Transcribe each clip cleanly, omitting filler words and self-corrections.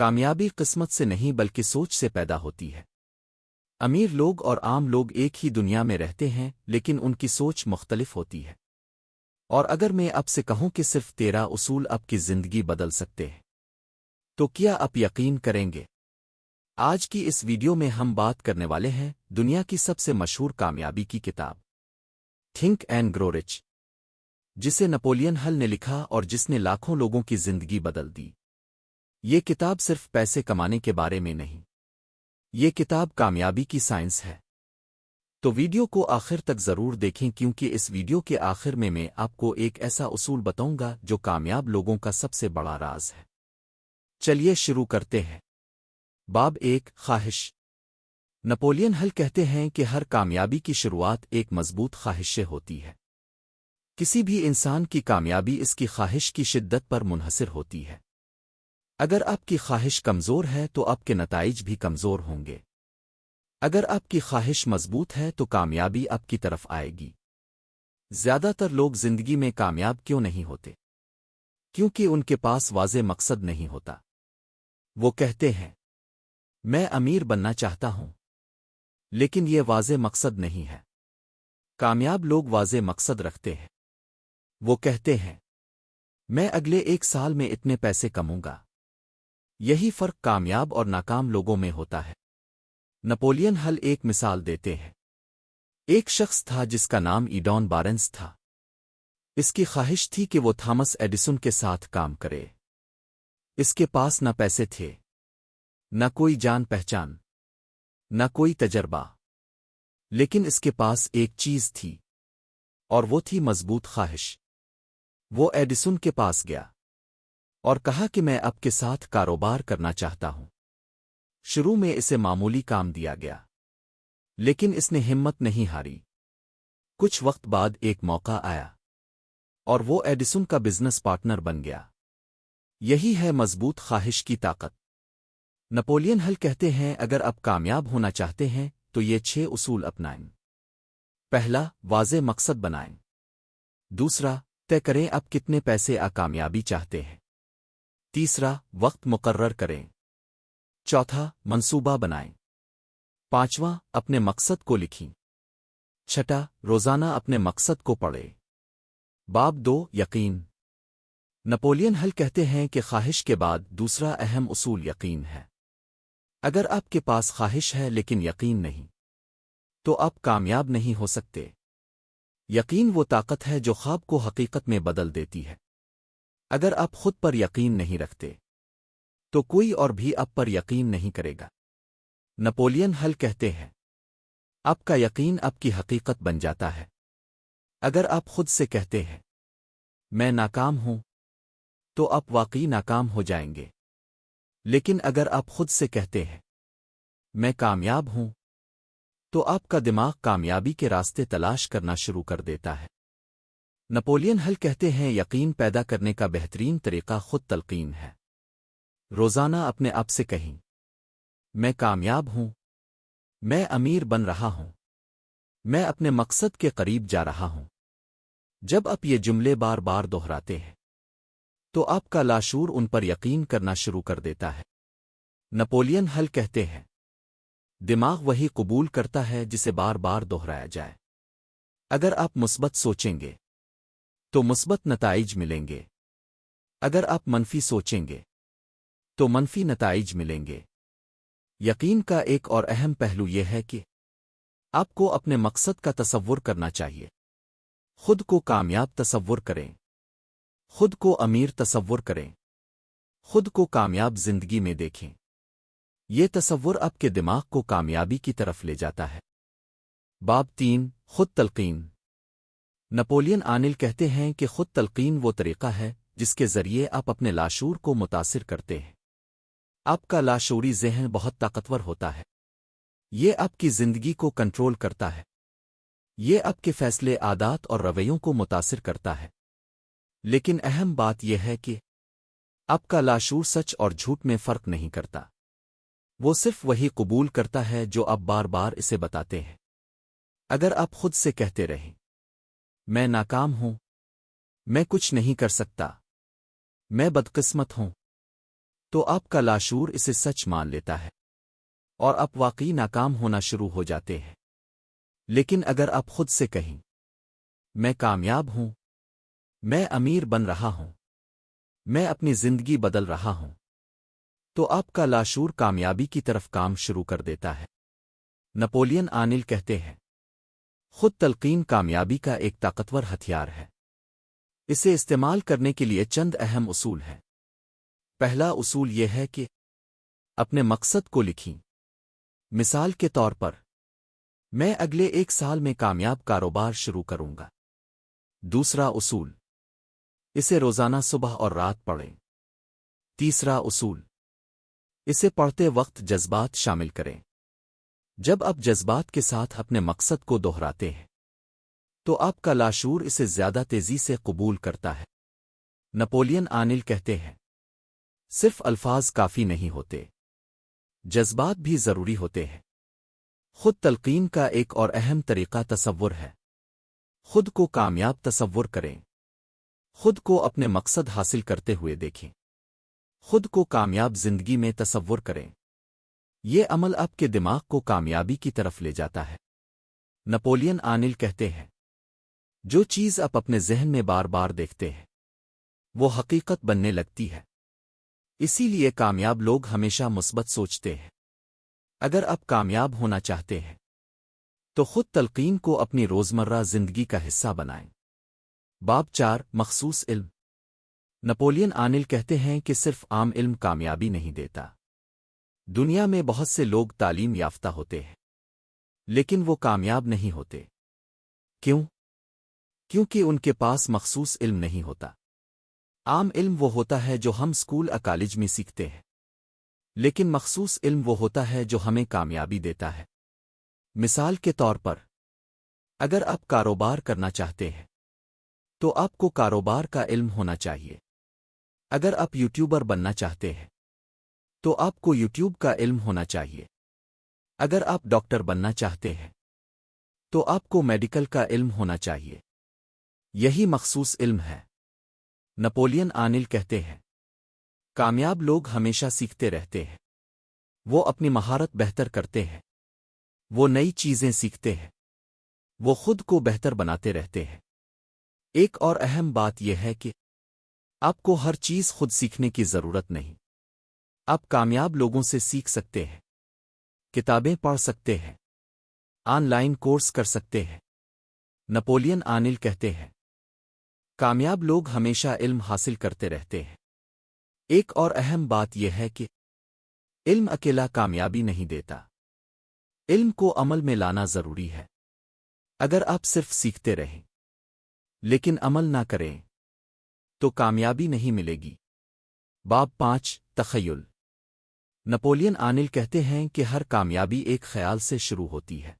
کامیابی قسمت سے نہیں بلکہ سوچ سے پیدا ہوتی ہے۔ امیر لوگ اور عام لوگ ایک ہی دنیا میں رہتے ہیں، لیکن ان کی سوچ مختلف ہوتی ہے۔ اور اگر میں اب سے کہوں کہ صرف 13 اصول آپ کی زندگی بدل سکتے ہیں، تو کیا آپ یقین کریں گے؟ آج کی اس ویڈیو میں ہم بات کرنے والے ہیں دنیا کی سب سے مشہور کامیابی کی کتاب تھنک اینڈ گرو رچ، جسے نپولین ہل نے لکھا اور جس نے لاکھوں لوگوں کی زندگی بدل دی۔ یہ کتاب صرف پیسے کمانے کے بارے میں نہیں، یہ کتاب کامیابی کی سائنس ہے۔ تو ویڈیو کو آخر تک ضرور دیکھیں، کیونکہ اس ویڈیو کے آخر میں آپ کو ایک ایسا اصول بتاؤں گا جو کامیاب لوگوں کا سب سے بڑا راز ہے۔ چلیے شروع کرتے ہیں۔ باب 1، خواہش۔ نپولین ہل کہتے ہیں کہ ہر کامیابی کی شروعات ایک مضبوط خواہش سے ہوتی ہے۔ کسی بھی انسان کی کامیابی اس کی خواہش کی شدت پر منحصر ہوتی ہے۔ اگر آپ کی خواہش کمزور ہے تو آپ کے نتائج بھی کمزور ہوں گے۔ اگر آپ کی خواہش مضبوط ہے تو کامیابی آپ کی طرف آئے گی۔ زیادہ تر لوگ زندگی میں کامیاب کیوں نہیں ہوتے؟ کیونکہ ان کے پاس واضح مقصد نہیں ہوتا۔ وہ کہتے ہیں، میں امیر بننا چاہتا ہوں، لیکن یہ واضح مقصد نہیں ہے۔ کامیاب لوگ واضح مقصد رکھتے ہیں۔ وہ کہتے ہیں، میں اگلے 1 سال میں اتنے پیسے کماؤں گا۔ یہی فرق کامیاب اور ناکام لوگوں میں ہوتا ہے۔ نپولین ہل ایک مثال دیتے ہیں۔ ایک شخص تھا جس کا نام ایڈون بارنس تھا۔ اس کی خواہش تھی کہ وہ تھامس ایڈیسن کے ساتھ کام کرے۔ اس کے پاس نہ پیسے تھے، نہ کوئی جان پہچان، نہ کوئی تجربہ، لیکن اس کے پاس ایک چیز تھی، اور وہ تھی مضبوط خواہش۔ وہ ایڈیسن کے پاس گیا اور کہا کہ میں آپ کے ساتھ کاروبار کرنا چاہتا ہوں۔ شروع میں اسے معمولی کام دیا گیا، لیکن اس نے ہمت نہیں ہاری۔ کچھ وقت بعد ایک موقع آیا، اور وہ ایڈیسن کا بزنس پارٹنر بن گیا۔ یہی ہے مضبوط خواہش کی طاقت۔ نپولین ہل کہتے ہیں، اگر آپ کامیاب ہونا چاہتے ہیں تو یہ 6 اصول اپنائیں۔ پہلا، واضح مقصد بنائیں۔ دوسرا، طے کریں آپ کتنے پیسے کامیابی چاہتے ہیں۔ تیسرا، وقت مقرر کریں۔ چوتھا، منصوبہ بنائیں۔ پانچواں، اپنے مقصد کو لکھیں۔ چھٹا، روزانہ اپنے مقصد کو پڑھیں۔ باب 2، یقین۔ نپولین ہل کہتے ہیں کہ خواہش کے بعد دوسرا اہم اصول یقین ہے۔ اگر آپ کے پاس خواہش ہے لیکن یقین نہیں، تو آپ کامیاب نہیں ہو سکتے۔ یقین وہ طاقت ہے جو خواب کو حقیقت میں بدل دیتی ہے۔ اگر آپ خود پر یقین نہیں رکھتے، تو کوئی اور بھی آپ پر یقین نہیں کرے گا۔ نپولین ہل کہتے ہیں، آپ کا یقین آپ کی حقیقت بن جاتا ہے۔ اگر آپ خود سے کہتے ہیں، میں ناکام ہوں، تو آپ واقعی ناکام ہو جائیں گے۔ لیکن اگر آپ خود سے کہتے ہیں، میں کامیاب ہوں، تو آپ کا دماغ کامیابی کے راستے تلاش کرنا شروع کر دیتا ہے۔ نپولین ہل کہتے ہیں، یقین پیدا کرنے کا بہترین طریقہ خود تلقین ہے۔ روزانہ اپنے آپ سے کہیں، میں کامیاب ہوں، میں امیر بن رہا ہوں، میں اپنے مقصد کے قریب جا رہا ہوں۔ جب آپ یہ جملے بار بار دہراتے ہیں، تو آپ کا لاشعور ان پر یقین کرنا شروع کر دیتا ہے۔ نپولین ہل کہتے ہیں، دماغ وہی قبول کرتا ہے جسے بار بار دہرایا جائے۔ اگر آپ مثبت سوچیں گے تو مثبت نتائج ملیں گے۔ اگر آپ منفی سوچیں گے تو منفی نتائج ملیں گے۔ یقین کا ایک اور اہم پہلو یہ ہے کہ آپ کو اپنے مقصد کا تصور کرنا چاہیے۔ خود کو کامیاب تصور کریں، خود کو امیر تصور کریں، خود کو کامیاب زندگی میں دیکھیں۔ یہ تصور آپ کے دماغ کو کامیابی کی طرف لے جاتا ہے۔ باب 3، خود تلقین۔ نپولین آنل کہتے ہیں کہ خود تلقین وہ طریقہ ہے جس کے ذریعے آپ اپنے لاشعور کو متاثر کرتے ہیں۔ آپ کا لاشعوری ذہن بہت طاقتور ہوتا ہے۔ یہ آپ کی زندگی کو کنٹرول کرتا ہے۔ یہ آپ کے فیصلے، عادات اور رویوں کو متاثر کرتا ہے۔ لیکن اہم بات یہ ہے کہ آپ کا لاشعور سچ اور جھوٹ میں فرق نہیں کرتا۔ وہ صرف وہی قبول کرتا ہے جو آپ بار بار اسے بتاتے ہیں۔ اگر آپ خود سے کہتے رہیں، میں ناکام ہوں، میں کچھ نہیں کر سکتا، میں بدقسمت ہوں، تو آپ کا لاشعور اسے سچ مان لیتا ہے اور آپ واقعی ناکام ہونا شروع ہو جاتے ہیں۔ لیکن اگر آپ خود سے کہیں میں کامیاب ہوں، میں امیر بن رہا ہوں، میں اپنی زندگی بدل رہا ہوں، تو آپ کا لاشعور کامیابی کی طرف کام شروع کر دیتا ہے۔ نپولین آنیل کہتے ہیں خود تلقین کامیابی کا ایک طاقتور ہتھیار ہے۔ اسے استعمال کرنے کے لیے چند اہم اصول ہیں۔ پہلا اصول یہ ہے کہ اپنے مقصد کو لکھیں۔ مثال کے طور پر میں اگلے 1 سال میں کامیاب کاروبار شروع کروں گا۔ دوسرا اصول اسے روزانہ صبح اور رات پڑھیں۔ تیسرا اصول اسے پڑھتے وقت جذبات شامل کریں۔ جب آپ جذبات کے ساتھ اپنے مقصد کو دہراتے ہیں تو آپ کا لاشعور اسے زیادہ تیزی سے قبول کرتا ہے۔ نپولین آنیل کہتے ہیں صرف الفاظ کافی نہیں ہوتے، جذبات بھی ضروری ہوتے ہیں۔ خود تلقین کا ایک اور اہم طریقہ تصور ہے۔ خود کو کامیاب تصور کریں۔ خود کو اپنے مقصد حاصل کرتے ہوئے دیکھیں۔ خود کو کامیاب زندگی میں تصور کریں۔ یہ عمل آپ کے دماغ کو کامیابی کی طرف لے جاتا ہے۔ نپولین آنیل کہتے ہیں جو چیز آپ اپنے ذہن میں بار بار دیکھتے ہیں وہ حقیقت بننے لگتی ہے۔ اسی لیے کامیاب لوگ ہمیشہ مثبت سوچتے ہیں۔ اگر آپ کامیاب ہونا چاہتے ہیں تو خود تلقین کو اپنی روزمرہ زندگی کا حصہ بنائیں۔ باب 4 مخصوص علم۔ نپولین آنیل کہتے ہیں کہ صرف عام علم کامیابی نہیں دیتا۔ دنیا میں بہت سے لوگ تعلیم یافتہ ہوتے ہیں لیکن وہ کامیاب نہیں ہوتے۔ کیوں؟ کیونکہ ان کے پاس مخصوص علم نہیں ہوتا۔ عام علم وہ ہوتا ہے جو ہم اسکول یا کالج میں سیکھتے ہیں، لیکن مخصوص علم وہ ہوتا ہے جو ہمیں کامیابی دیتا ہے۔ مثال کے طور پر اگر آپ کاروبار کرنا چاہتے ہیں تو آپ کو کاروبار کا علم ہونا چاہیے۔ اگر آپ یوٹیوبر بننا چاہتے ہیں تو آپ کو یوٹیوب کا علم ہونا چاہیے۔ اگر آپ ڈاکٹر بننا چاہتے ہیں تو آپ کو میڈیکل کا علم ہونا چاہیے۔ یہی مخصوص علم ہے۔ نپولین آنیل کہتے ہیں کامیاب لوگ ہمیشہ سیکھتے رہتے ہیں۔ وہ اپنی مہارت بہتر کرتے ہیں، وہ نئی چیزیں سیکھتے ہیں، وہ خود کو بہتر بناتے رہتے ہیں۔ ایک اور اہم بات یہ ہے کہ آپ کو ہر چیز خود سیکھنے کی ضرورت نہیں۔ آپ کامیاب لوگوں سے سیکھ سکتے ہیں، کتابیں پڑھ سکتے ہیں، آن لائن کورس کر سکتے ہیں۔ نپولین آنیل کہتے ہیں کامیاب لوگ ہمیشہ علم حاصل کرتے رہتے ہیں۔ ایک اور اہم بات یہ ہے کہ علم اکیلا کامیابی نہیں دیتا، علم کو عمل میں لانا ضروری ہے۔ اگر آپ صرف سیکھتے رہیں لیکن عمل نہ کریں تو کامیابی نہیں ملے گی۔ باب 5 تخیل۔ نپولین آنیل کہتے ہیں کہ ہر کامیابی ایک خیال سے شروع ہوتی ہے۔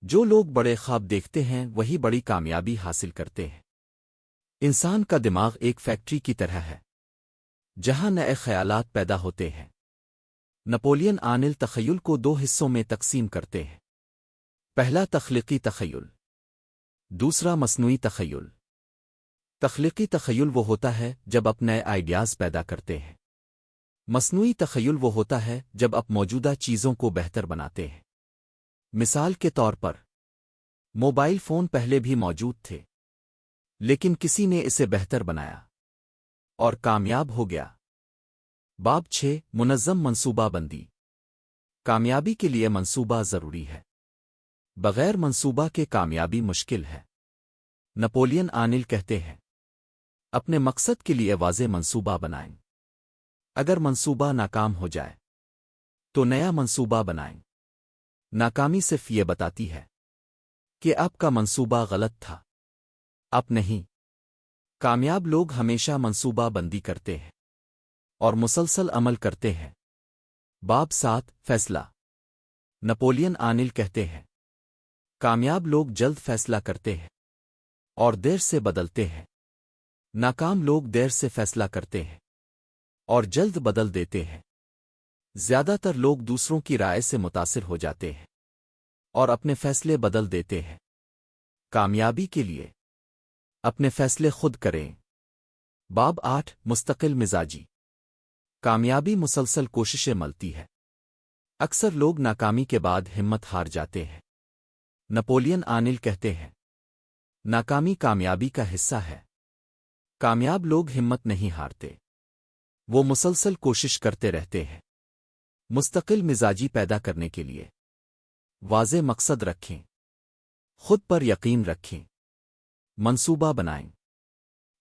جو لوگ بڑے خواب دیکھتے ہیں وہی بڑی کامیابی حاصل کرتے ہیں۔ انسان کا دماغ ایک فیکٹری کی طرح ہے جہاں نئے خیالات پیدا ہوتے ہیں۔ نپولین آنیل تخیل کو 2 حصوں میں تقسیم کرتے ہیں۔ پہلا تخلیقی تخیل، دوسرا مصنوعی تخیل۔ تخلیقی تخیل وہ ہوتا ہے جب آپ نئے آئیڈیاز پیدا کرتے ہیں۔ مصنوعی تخیل وہ ہوتا ہے جب آپ موجودہ چیزوں کو بہتر بناتے ہیں۔ مثال کے طور پر موبائل فون پہلے بھی موجود تھے لیکن کسی نے اسے بہتر بنایا اور کامیاب ہو گیا۔ باب 6 منظم منصوبہ بندی۔ کامیابی کے لیے منصوبہ ضروری ہے، بغیر منصوبہ کے کامیابی مشکل ہے۔ نپولین آنیل کہتے ہیں اپنے مقصد کے لیے واضح منصوبہ بنائیں۔ اگر منصوبہ ناکام ہو جائے تو نیا منصوبہ بنائیں۔ ناکامی صرف یہ بتاتی ہے کہ آپ کا منصوبہ غلط تھا، آپ نہیں۔ کامیاب لوگ ہمیشہ منصوبہ بندی کرتے ہیں اور مسلسل عمل کرتے ہیں۔ باب 7 فیصلہ۔ نپولین آنیل کہتے ہیں کامیاب لوگ جلد فیصلہ کرتے ہیں اور دیر سے بدلتے ہیں۔ ناکام لوگ دیر سے فیصلہ کرتے ہیں اور جلد بدل دیتے ہیں۔ زیادہ تر لوگ دوسروں کی رائے سے متاثر ہو جاتے ہیں اور اپنے فیصلے بدل دیتے ہیں۔ کامیابی کے لیے اپنے فیصلے خود کریں۔ باب 8 مستقل مزاجی۔ کامیابی مسلسل کوششیں ملتی ہے۔ اکثر لوگ ناکامی کے بعد ہمت ہار جاتے ہیں۔ نپولین آنیل کہتے ہیں، ناکامی کامیابی کا حصہ ہے۔ کامیاب لوگ ہمت نہیں ہارتے، وہ مسلسل کوشش کرتے رہتے ہیں۔ مستقل مزاجی پیدا کرنے کے لیے واضح مقصد رکھیں، خود پر یقین رکھیں، منصوبہ بنائیں،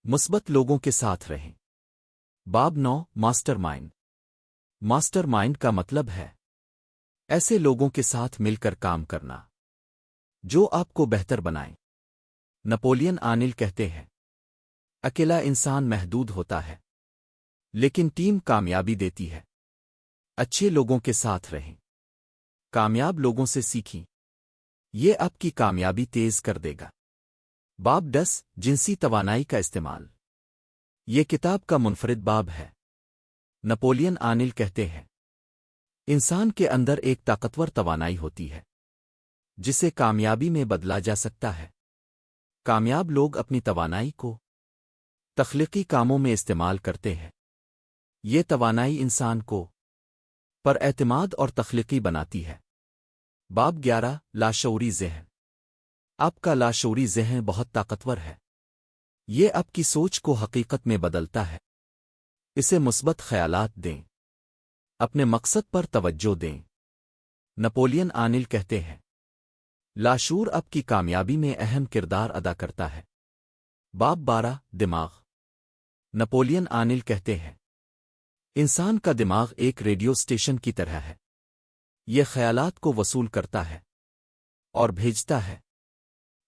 مثبت لوگوں کے ساتھ رہیں۔ باب 9 ماسٹر مائنڈ۔ ماسٹر مائنڈ کا مطلب ہے ایسے لوگوں کے ساتھ مل کر کام کرنا جو آپ کو بہتر بنائیں۔ نپولین آنیل کہتے ہیں، اکیلا انسان محدود ہوتا ہے لیکن ٹیم کامیابی دیتی ہے۔ اچھے لوگوں کے ساتھ رہیں، کامیاب لوگوں سے سیکھیں، یہ آپ کی کامیابی تیز کر دے گا۔ باب 10 جنسی توانائی کا استعمال۔ یہ کتاب کا منفرد باب ہے۔ نپولین آنیل کہتے ہیں، انسان کے اندر ایک طاقتور توانائی ہوتی ہے جسے کامیابی میں بدلا جا سکتا ہے۔ کامیاب لوگ اپنی توانائی کو تخلیقی کاموں میں استعمال کرتے ہیں۔ یہ توانائی انسان کو پر اعتماد اور تخلیقی بناتی ہے۔ باب 11 لاشعوری ذہن۔ آپ کا لاشعوری ذہن بہت طاقتور ہے۔ یہ آپ کی سوچ کو حقیقت میں بدلتا ہے۔ اسے مثبت خیالات دیں، اپنے مقصد پر توجہ دیں۔ نپولین آنیل کہتے ہیں، لاشعور آپ کی کامیابی میں اہم کردار ادا کرتا ہے۔ باب 12 دماغ۔ نپولین آنیل کہتے ہیں، انسان کا دماغ ایک ریڈیو اسٹیشن کی طرح ہے۔ یہ خیالات کو وصول کرتا ہے اور بھیجتا ہے۔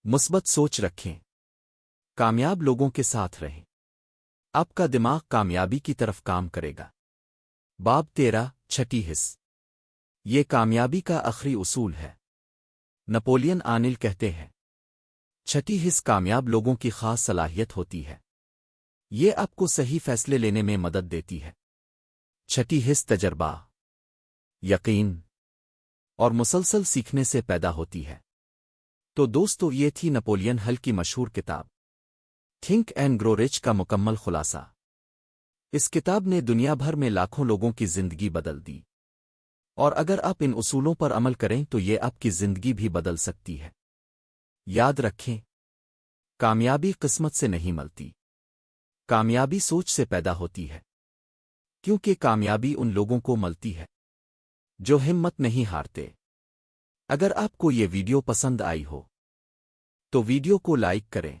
مثبت سوچ رکھیں، کامیاب لوگوں کے ساتھ رہیں، آپ کا دماغ کامیابی کی طرف کام کرے گا۔ باب 13 چھٹی حص۔ یہ کامیابی کا آخری اصول ہے۔ نپولین آنیل کہتے ہیں، چھٹی حص کامیاب لوگوں کی خاص صلاحیت ہوتی ہے۔ یہ آپ کو صحیح فیصلے لینے میں مدد دیتی ہے۔ چھٹی حص تجربہ، یقین اور مسلسل سیکھنے سے پیدا ہوتی ہے۔ تو دوستو، یہ تھی نپولین ہل کی مشہور کتاب تھنک اینڈ گرو رچ کا مکمل خلاصہ۔ اس کتاب نے دنیا بھر میں لاکھوں لوگوں کی زندگی بدل دی، اور اگر آپ ان اصولوں پر عمل کریں تو یہ آپ کی زندگی بھی بدل سکتی ہے۔ یاد رکھیں، کامیابی قسمت سے نہیں ملتی، کامیابی سوچ سے پیدا ہوتی ہے، کیونکہ کامیابی ان لوگوں کو ملتی ہے جو ہمت نہیں ہارتے۔ اگر آپ کو یہ ویڈیو پسند آئی ہو تو ویڈیو کو لائک کریں،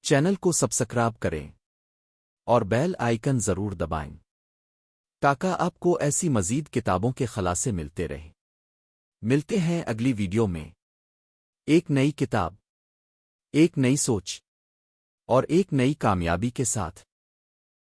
چینل کو سبسکرائب کریں اور بیل آئیکن ضرور دبائیں تاکہ آپ کو ایسی مزید کتابوں کے خلاصے ملتے رہیں۔ ملتے ہیں اگلی ویڈیو میں، ایک نئی کتاب، ایک نئی سوچ اور ایک نئی کامیابی کے ساتھ۔